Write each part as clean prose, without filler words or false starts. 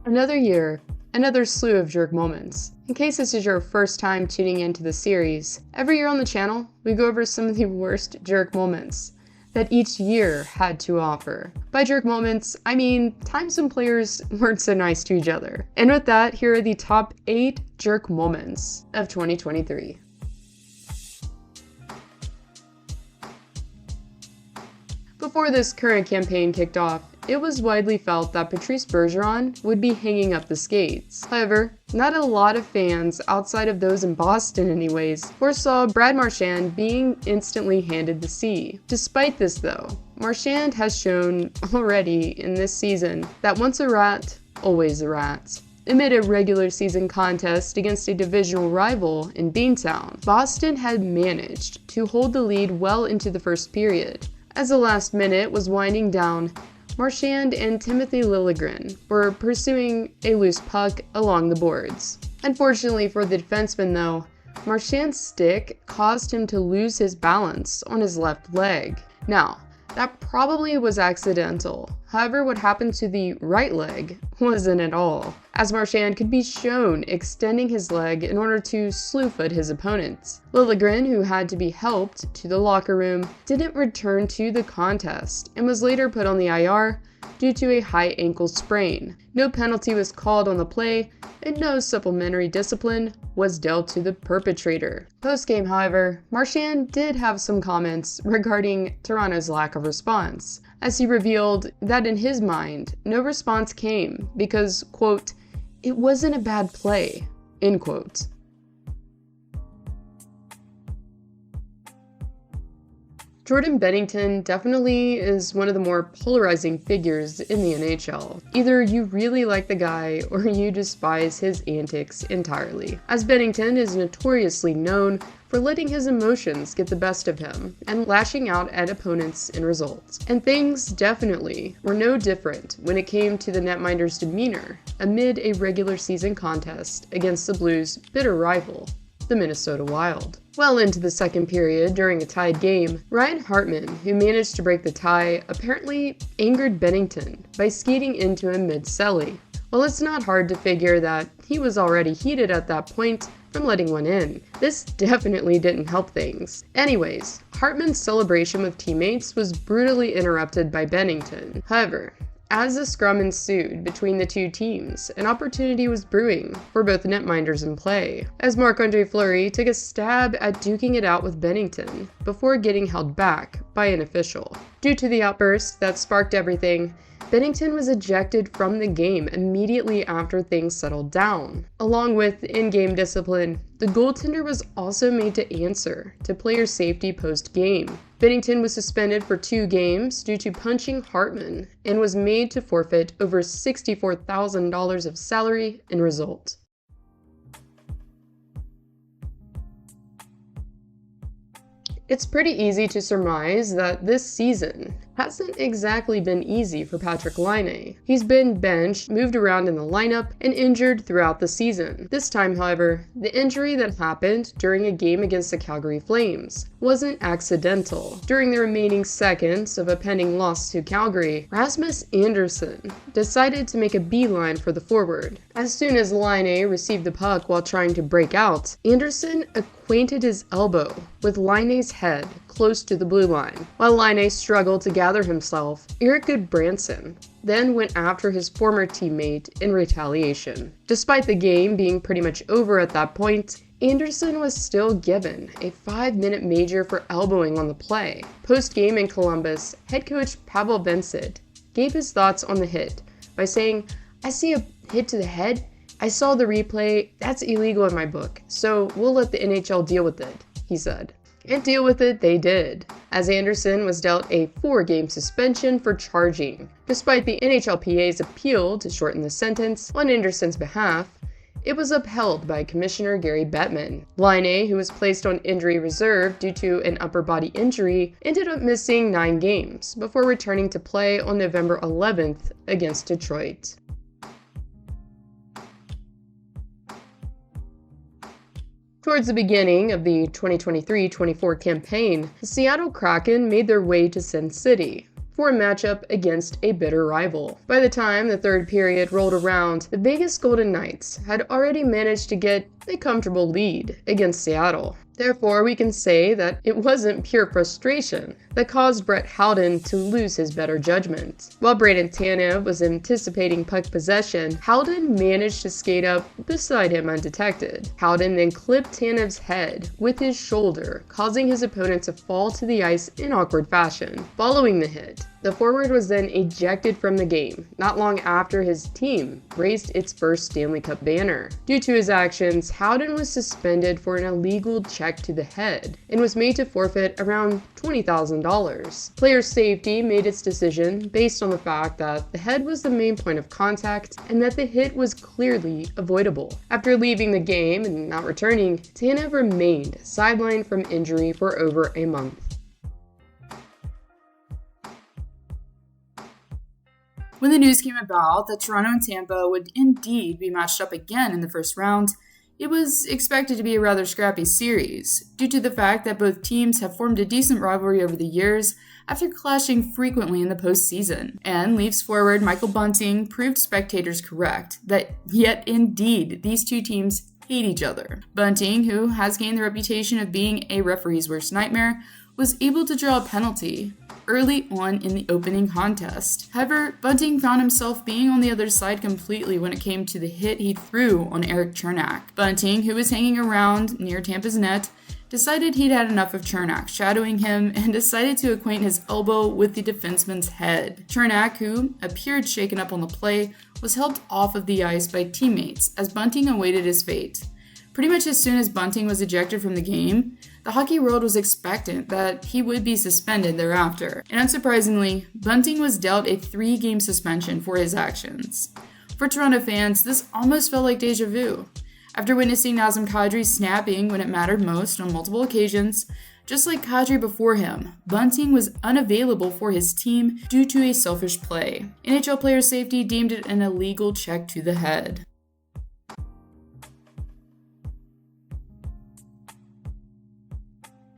Another year, another slew of jerk moments. In case this is your first time tuning into the series, every year on the channel, we go over some of the worst jerk moments that each year had to offer. By jerk moments, I mean times when players weren't so nice to each other. And with that, here are the top 8 jerk moments of 2023. Before this current campaign kicked off, it was widely felt that Patrice Bergeron would be hanging up the skates. However, not a lot of fans, outside of those in Boston anyways, foresaw Brad Marchand being instantly handed the C. Despite this though, Marchand has shown already in this season that once a rat, always a rat. Amid a regular season contest against a divisional rival in Beantown, Boston had managed to hold the lead well into the first period. As the last minute was winding down, Marchand and Timothy Liljegren were pursuing a loose puck along the boards. Unfortunately for the defenseman though, Marchand's stick caused him to lose his balance on his left leg. Now, that probably was accidental. However, what happened to the right leg wasn't at all, as Marchand could be shown extending his leg in order to slew-foot his opponent. Liljegren, who had to be helped to the locker room, didn't return to the contest and was later put on the IR due to a high ankle sprain. No penalty was called on the play, and no supplementary discipline was dealt to the perpetrator. Post-game, however, Marchand did have some comments regarding Toronto's lack of response, as he revealed that in his mind, no response came because, quote, "it wasn't a bad play," end quote. Jordan Bennington definitely is one of the more polarizing figures in the NHL. Either you really like the guy or you despise his antics entirely, as Bennington is notoriously known for letting his emotions get the best of him and lashing out at opponents in results. And things definitely were no different when it came to the netminder's demeanor amid a regular season contest against the Blues' bitter rival, the Minnesota Wild. Well into the second period, during a tied game, Ryan Hartman, who managed to break the tie, apparently angered Bennington by skating into him mid-celly. Well, it's not hard to figure that he was already heated at that point from letting one in. This definitely didn't help things. Anyways, Hartman's celebration with teammates was brutally interrupted by Bennington. However, as the scrum ensued between the two teams, an opportunity was brewing for both netminders in play, as Marc-Andre Fleury took a stab at duking it out with Bennington before getting held back by an official. Due to the outburst that sparked everything, Bennington was ejected from the game immediately after things settled down. Along with in-game discipline, the goaltender was also made to answer to player safety post-game. Bennington was suspended for 2 games due to punching Hartman and was made to forfeit over $64,000 of salary in result. It's pretty easy to surmise that this season hasn't exactly been easy for Patrik Laine. He's been benched, moved around in the lineup, and injured throughout the season. This time, however, the injury that happened during a game against the Calgary Flames wasn't accidental. During the remaining seconds of a pending loss to Calgary, Rasmus Anderson decided to make a beeline for the forward. As soon as Laine received the puck while trying to break out, Anderson acquainted his elbow with Laine's head close to the blue line. While Laine struggled to gather himself, Erik Goodbranson then went after his former teammate in retaliation. Despite the game being pretty much over at that point, Anderson was still given a 5-minute major for elbowing on the play. Post-game in Columbus, head coach Pavel Vincent gave his thoughts on the hit by saying, "I see a hit to the head. I saw the replay. That's illegal in my book, so we'll let the NHL deal with it," he said. And deal with it they did, as Anderson was dealt a 4-game suspension for charging. Despite the NHLPA's appeal to shorten the sentence on Anderson's behalf, it was upheld by Commissioner Gary Bettman. Laine, who was placed on injury reserve due to an upper body injury, ended up missing 9 games before returning to play on November 11th against Detroit. Towards the beginning of the 2023-24 campaign, the Seattle Kraken made their way to Sin City for a matchup against a bitter rival. By the time the third period rolled around, the Vegas Golden Knights had already managed to get a comfortable lead against Seattle. Therefore, we can say that it wasn't pure frustration that caused Brett Howden to lose his better judgment. While Brayden Tanev was anticipating puck possession, Howden managed to skate up beside him undetected. Howden then clipped Tanev's head with his shoulder, causing his opponent to fall to the ice in awkward fashion. Following the hit, the forward was then ejected from the game, not long after his team raised its first Stanley Cup banner. Due to his actions, Howden was suspended for an illegal check to the head and was made to forfeit around $20,000. Player safety made its decision based on the fact that the head was the main point of contact and that the hit was clearly avoidable. After leaving the game and not returning, Tanev remained sidelined from injury for over a month. When the news came about that Toronto and Tampa would indeed be matched up again in the first round, it was expected to be a rather scrappy series, due to the fact that both teams have formed a decent rivalry over the years after clashing frequently in the postseason. And Leafs forward Michael Bunting proved spectators correct, that yet indeed these two teams hate each other. Bunting, who has gained the reputation of being a referee's worst nightmare, was able to draw a penalty early on in the opening contest. However, Bunting found himself being on the other side completely when it came to the hit he threw on Erik Cernak. Bunting, who was hanging around near Tampa's net, decided he'd had enough of Cernak shadowing him and decided to acquaint his elbow with the defenseman's head. Cernak, who appeared shaken up on the play, was helped off of the ice by teammates as Bunting awaited his fate. Pretty much as soon as Bunting was ejected from the game, the hockey world was expectant that he would be suspended thereafter, and unsurprisingly, Bunting was dealt a 3-game suspension for his actions. For Toronto fans, this almost felt like deja vu. After witnessing Nazem Kadri snapping when it mattered most on multiple occasions, just like Kadri before him, Bunting was unavailable for his team due to a selfish play. NHL player safety deemed it an illegal check to the head.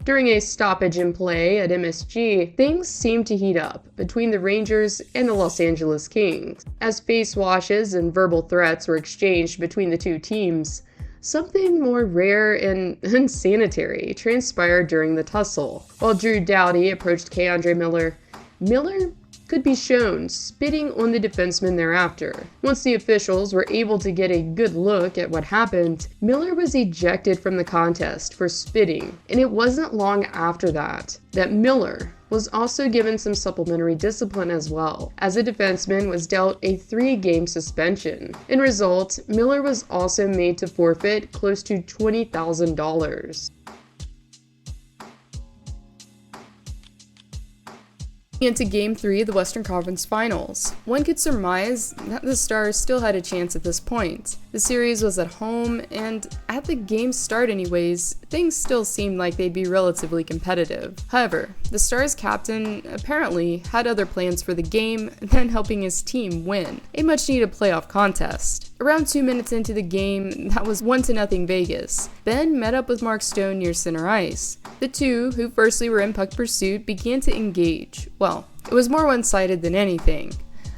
During a stoppage in play at MSG, things seemed to heat up between the Rangers and the Los Angeles Kings. As face washes and verbal threats were exchanged between the two teams, something more rare and unsanitary transpired during the tussle. While Drew Doughty approached K'Andre Miller, Miller could be shown spitting on the defenseman thereafter. Once the officials were able to get a good look at what happened, Miller was ejected from the contest for spitting, and it wasn't long after that Miller was also given some supplementary discipline as well, as the defenseman was dealt a 3-game suspension. In result, Miller was also made to forfeit close to $20,000. Into Game 3 of the Western Conference Finals. One could surmise that the Stars still had a chance at this point. The series was at home, and at the game's start anyways, things still seemed like they'd be relatively competitive. However, the Stars captain apparently had other plans for the game than helping his team win a much-needed playoff contest. Around 2 minutes into the game, that was 1-0 Vegas. Ben met up with Mark Stone near center ice. The two, who firstly were in puck pursuit, began to engage. Well, it was more one-sided than anything,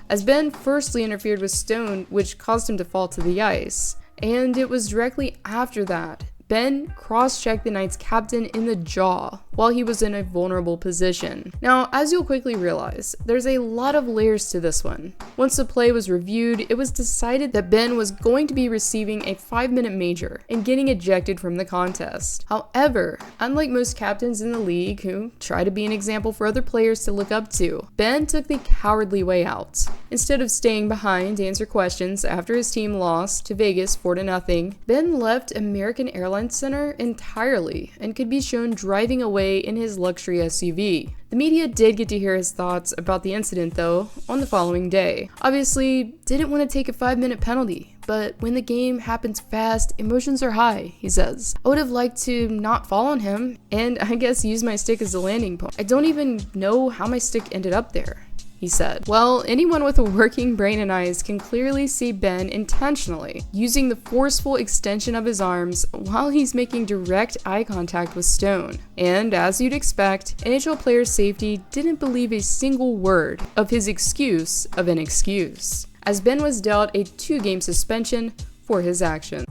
as Ben firstly interfered with Stone, which caused him to fall to the ice. And it was directly after that Ben cross-checked the Knights captain in the jaw while he was in a vulnerable position. Now, as you'll quickly realize, there's a lot of layers to this one. Once the play was reviewed, it was decided that Ben was going to be receiving a 5-minute major and getting ejected from the contest. However, unlike most captains in the league who try to be an example for other players to look up to, Ben took the cowardly way out. Instead of staying behind to answer questions after his team lost to Vegas 4-0, Ben left American Airlines Center entirely and could be shown driving away in his luxury SUV. The media did get to hear his thoughts about the incident, though, on the following day. Obviously, didn't want to take a 5-minute penalty, but when the game happens fast, emotions are high, he says. I would have liked to not fall on him, and I guess use my stick as a landing point. I don't even know how my stick ended up there, he said. Well, anyone with a working brain and eyes can clearly see Ben intentionally using the forceful extension of his arms while he's making direct eye contact with Stone. And as you'd expect, NHL player safety didn't believe a single word of his excuse of an excuse, as Ben was dealt a 2-game suspension for his actions.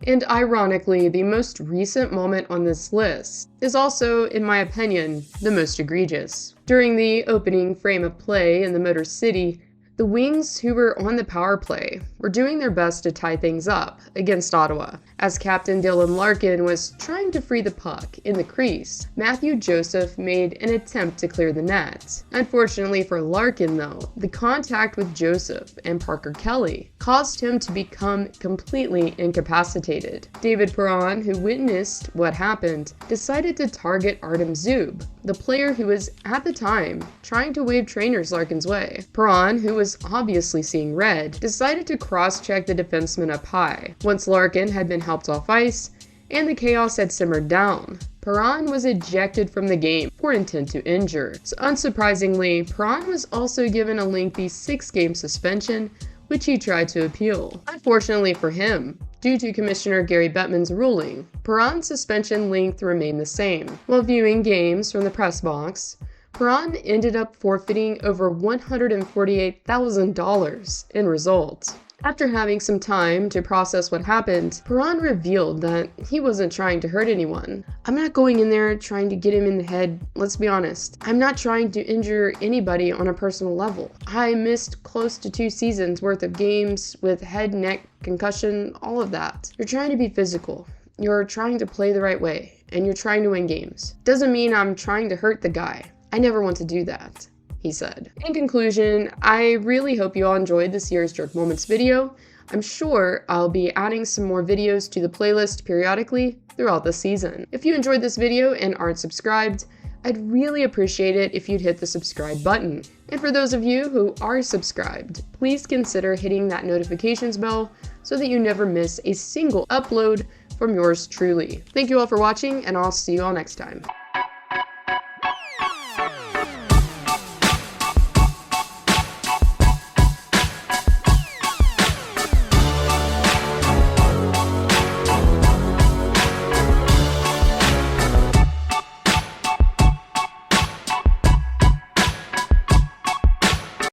And ironically, the most recent moment on this list is also, in my opinion, the most egregious. During the opening frame of play in the Motor City, the Wings, who were on the power play, were doing their best to tie things up against Ottawa. As Captain Dylan Larkin was trying to free the puck in the crease, Matthew Joseph made an attempt to clear the net. Unfortunately for Larkin, though, the contact with Joseph and Parker Kelly caused him to become completely incapacitated. David Perron, who witnessed what happened, decided to target Artem Zub, the player who was, at the time, trying to wave trainers Larkin's way. Perron, who was obviously seeing red, decided to cross-check the defenseman up high. Once Larkin had been helped off ice, and the chaos had simmered down, Perron was ejected from the game for intent to injure. So unsurprisingly, Perron was also given a lengthy 6-game suspension, which he tried to appeal. Unfortunately for him, due to Commissioner Gary Bettman's ruling, Perron's suspension length remained the same. While viewing games from the press box, Perron ended up forfeiting over $148,000 in results. After having some time to process what happened, Perron revealed that he wasn't trying to hurt anyone. "I'm not going in there trying to get him in the head, let's be honest. I'm not trying to injure anybody on a personal level. I missed close to 2 seasons worth of games with head, neck, concussion, all of that. You're trying to be physical. You're trying to play the right way, and you're trying to win games. Doesn't mean I'm trying to hurt the guy. I never want to do that," he said. In conclusion, I really hope you all enjoyed this year's Jerk Moments video. I'm sure I'll be adding some more videos to the playlist periodically throughout the season. If you enjoyed this video and aren't subscribed, I'd really appreciate it if you'd hit the subscribe button. And for those of you who are subscribed, please consider hitting that notifications bell so that you never miss a single upload from yours truly. Thank you all for watching, and I'll see you all next time.